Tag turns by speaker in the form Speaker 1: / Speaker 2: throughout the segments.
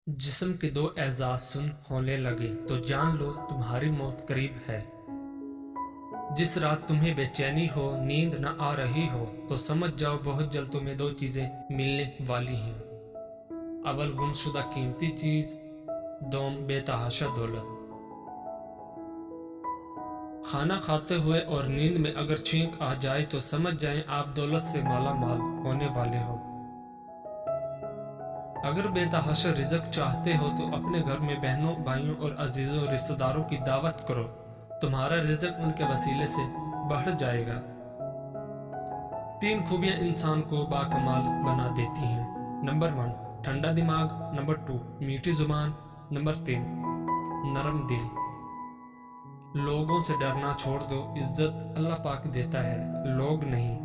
Speaker 1: जिस्म के दो एजाज सुन होने लगे तो जान लो तुम्हारी मौत करीब है। जिस रात तुम्हें बेचैनी हो, नींद न आ रही हो, तो समझ जाओ बहुत जल्द तुम्हें दो चीजें मिलने वाली हैं। अव्वल गुमशुदा कीमती चीज, दोम बेतहाशा दौलत। खाना खाते हुए और नींद में अगर छींक आ जाए तो समझ जाएं आप दौलत से माला माल होने वाले हो। अगर बेतहाशा रिज़्क चाहते हो तो अपने घर में बहनों, भाइयों और अजीजों रिश्तेदारों की दावत करो, तुम्हारा रिज़्क उनके वसीले से बढ़ जाएगा। 3 खूबियां इंसान को बाकमाल बना देती हैं। नंबर 1 ठंडा दिमाग, नंबर 2 मीठी जुबान, नंबर 3 नरम दिल। लोगों से डरना छोड़ दो, इज्जत अल्लाह पाक देता है, लोग नहीं।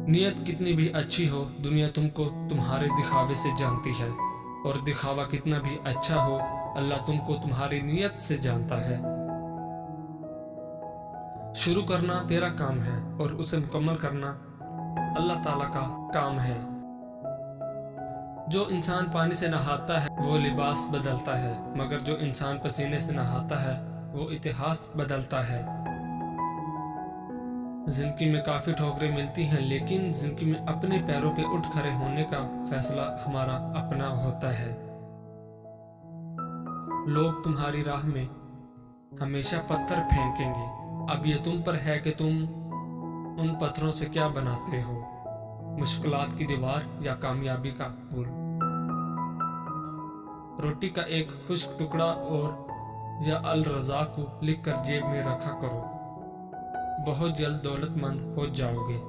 Speaker 1: नीयत कितनी भी अच्छी हो, दुनिया तुमको तुम्हारे दिखावे से जानती है, और दिखावा कितना भी अच्छा हो, अल्लाह तुमको तुम्हारी नीयत से जानता है। शुरू करना तेरा काम है और उसे मुकम्मल करना अल्लाह ताला का काम है। जो इंसान पानी से नहाता है वो लिबास बदलता है, मगर जो इंसान पसीने से नहाता है वो इतिहास बदलता है। जिंदगी में काफी ठोकरें मिलती हैं, लेकिन जिंदगी में अपने पैरों पे उठ खड़े होने का फैसला हमारा अपना होता है। लोग तुम्हारी राह में हमेशा पत्थर फेंकेंगे, अब ये तुम पर है कि तुम उन पत्थरों से क्या बनाते हो, मुश्किलात की दीवार या कामयाबी का पुल। रोटी का एक खुश्क टुकड़ा और या अल रज़ा को लिख कर जेब में रखा करो, बहुत जल्द दौलतमंद हो जाओगे।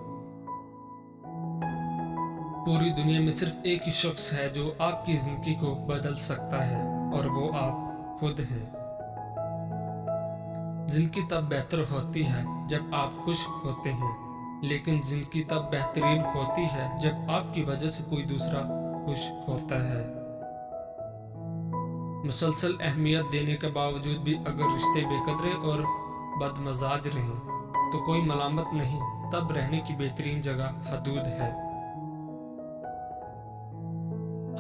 Speaker 1: पूरी दुनिया में सिर्फ एक ही शख्स है जो आपकी जिंदगी को बदल सकता है, और वो आप खुद हैं। जिंदगी तब बेहतर होती है जब आप खुश होते हैं, लेकिन जिंदगी तब बेहतरीन होती है जब आपकी वजह से कोई दूसरा खुश होता है। मुसलसल अहमियत देने के बावजूद भी अगर रिश्ते बेकदरे और बदमजाज रहें तो कोई मलामत नहीं, तब रहने की बेहतरीन जगह हदूद है।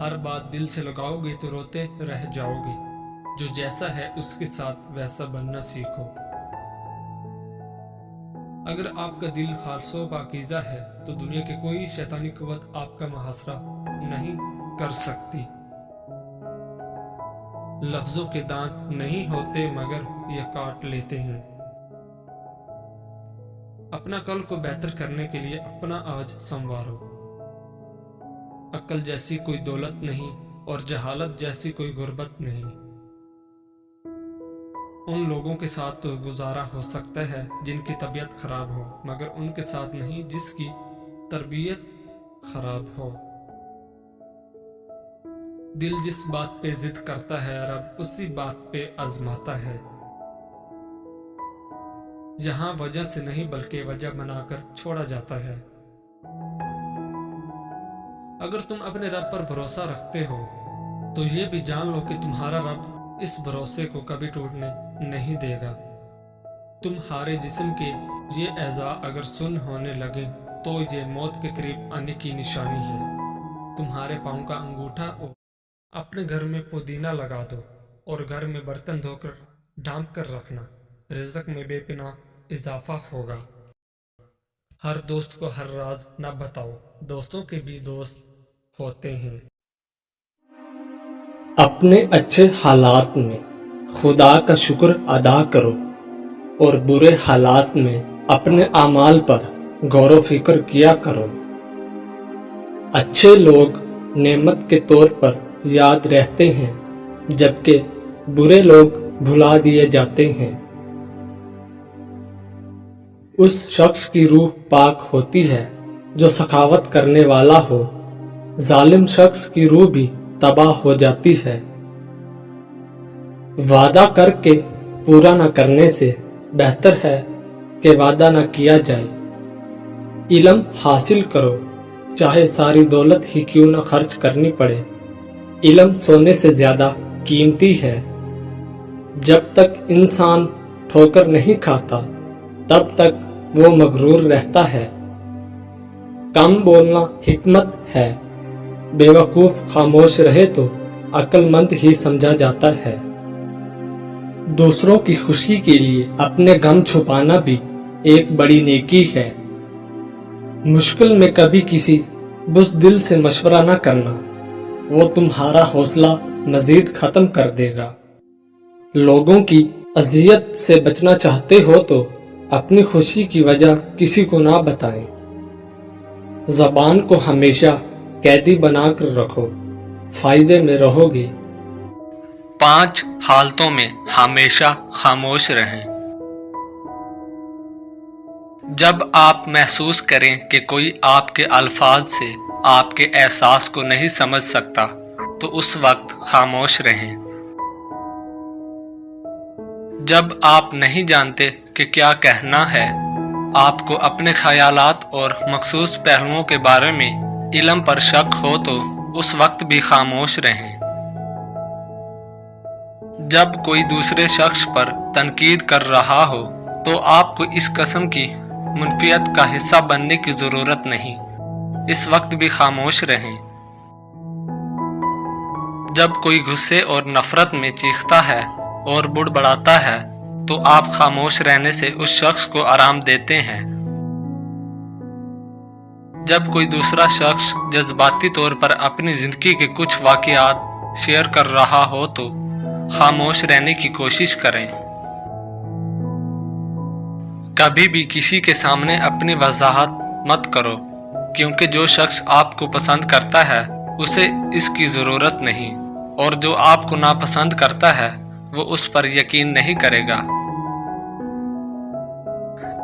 Speaker 1: हर बात दिल से लगाओगे तो रोते रह जाओगे, जो जैसा है उसके साथ वैसा बनना सीखो। अगर आपका दिल खालसो पाकीज़ा है तो दुनिया की कोई शैतानी कुव्वत आपका मुहासरा नहीं कर सकती। लफ्जों के दांत नहीं होते मगर ये काट लेते हैं। अपना कल को बेहतर करने के लिए अपना आज संवारो। अक्ल जैसी कोई दौलत नहीं और जहालत जैसी कोई गुर्बत नहीं। उन लोगों के साथ तो गुजारा हो सकता है जिनकी तबीयत खराब हो, मगर उनके साथ नहीं जिसकी तरबियत खराब हो। दिल जिस बात पे जिद करता है, रब उसी बात पे आजमाता है। जहां वजह से नहीं बल्कि वजह बनाकर छोड़ा जाता है। अगर तुम अपने रब पर भरोसा रखते हो तो ये भी जान लो कि तुम्हारा रब इस भरोसे को कभी टूटने नहीं देगा। तुम्हारे जिस्म के ये एज़ा अगर सुन होने लगे तो ये मौत के करीब आने की निशानी है। तुम्हारे पाँव का अंगूठा अपने घर में पुदीना लगा दो और घर में बर्तन धोकर ढांप कर रखना, रिज़्क में बेपनाह इजाफा होगा। हर दोस्त को हर राज न बताओ, दोस्तों के भी दोस्त होते हैं।
Speaker 2: अपने अच्छे हालात में खुदा का शुक्र अदा करो और बुरे हालात में अपने आमाल पर गौर फिक्र किया करो। अच्छे लोग नेमत के तौर पर याद रहते हैं, जबकि बुरे लोग भुला दिए जाते हैं। उस शख्स की रूह पाक होती है जो सखावत करने वाला हो, जालिम शख्स की रूह भी तबाह हो जाती है। वादा करके पूरा न करने से बेहतर है कि वादा न किया जाए। इल्म हासिल करो, चाहे सारी दौलत ही क्यों न खर्च करनी पड़े। इल्म सोने से ज्यादा कीमती है। जब तक इंसान ठोकर नहीं खाता तब तक वो मगरूर रहता है। कम बोलना हिकमत है, बेवकूफ खामोश रहे तो अक्लमंद ही समझा जाता है। दूसरों की खुशी के लिए अपने गम छुपाना भी एक बड़ी नेकी है। मुश्किल में कभी किसी बुज़दिल से मशवरा न करना, वो तुम्हारा हौसला मजीद खत्म कर देगा। लोगों की अजियत से बचना चाहते हो तो अपनी खुशी की वजह किसी को ना बताएं। ज़बान को हमेशा कैदी बनाकर रखो, फायदे में रहोगे।
Speaker 1: 5 हालतों में हमेशा खामोश रहें। जब आप महसूस करें कि कोई आपके अल्फाज से आपके एहसास को नहीं समझ सकता तो उस वक्त खामोश रहें। जब आप नहीं जानते कि क्या कहना है, आपको अपने ख्यालात और मखसूस पहलुओं के बारे में इल्म पर शक हो तो उस वक्त भी खामोश रहें। जब कोई दूसरे शख्स पर तनकीद कर रहा हो तो आपको इस किस्म की मुनफियत का हिस्सा बनने की जरूरत नहीं, इस वक्त भी खामोश रहें। जब कोई गुस्से और नफरत में चीखता है और बुड़बड़ाता है तो आप खामोश रहने से उस शख्स को आराम देते हैं। जब कोई दूसरा शख्स जज्बाती तौर पर अपनी जिंदगी के कुछ वाकयात शेयर कर रहा हो तो खामोश रहने की कोशिश करें। कभी भी किसी के सामने अपनी वजाहत मत करो, क्योंकि जो शख्स आपको पसंद करता है उसे इसकी ज़रूरत नहीं, और जो आपको नापसंद करता है वो उस पर यकीन नहीं करेगा।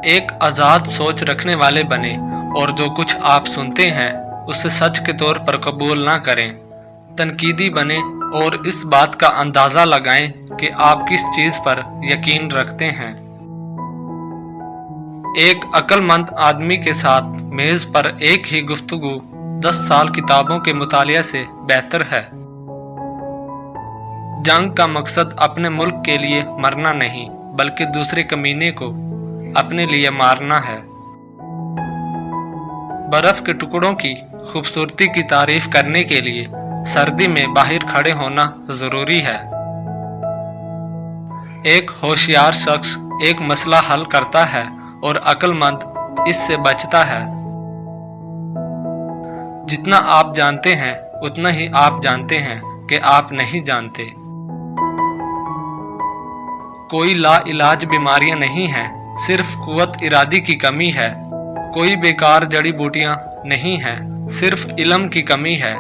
Speaker 1: एक आज़ाद सोच रखने वाले बने और जो कुछ आप सुनते हैं उसे सच के तौर पर कबूल ना करें। तनकीदी बने और इस बात का अंदाज़ा लगाएं कि आप किस चीज़ पर यकीन रखते हैं। एक अक्लमंद आदमी के साथ मेज पर एक ही गुफ्तगू 10 साल किताबों के मुतालिया से बेहतर है। जंग का मकसद अपने मुल्क के लिए मरना नहीं बल्कि दूसरे कमीने को अपने लिए मारना है। बर्फ के टुकड़ों की खूबसूरती की तारीफ करने के लिए सर्दी में बाहर खड़े होना जरूरी है। एक होशियार शख्स एक मसला हल करता है और अक्लमंद इससे बचता है। जितना आप जानते हैं उतना ही आप जानते हैं कि आप नहीं जानते। कोई ला इलाज बीमारियां नहीं हैं, सिर्फ कुव्वत इरादी की कमी है। कोई बेकार जड़ी बूटियां नहीं हैं, सिर्फ इल्म की कमी है।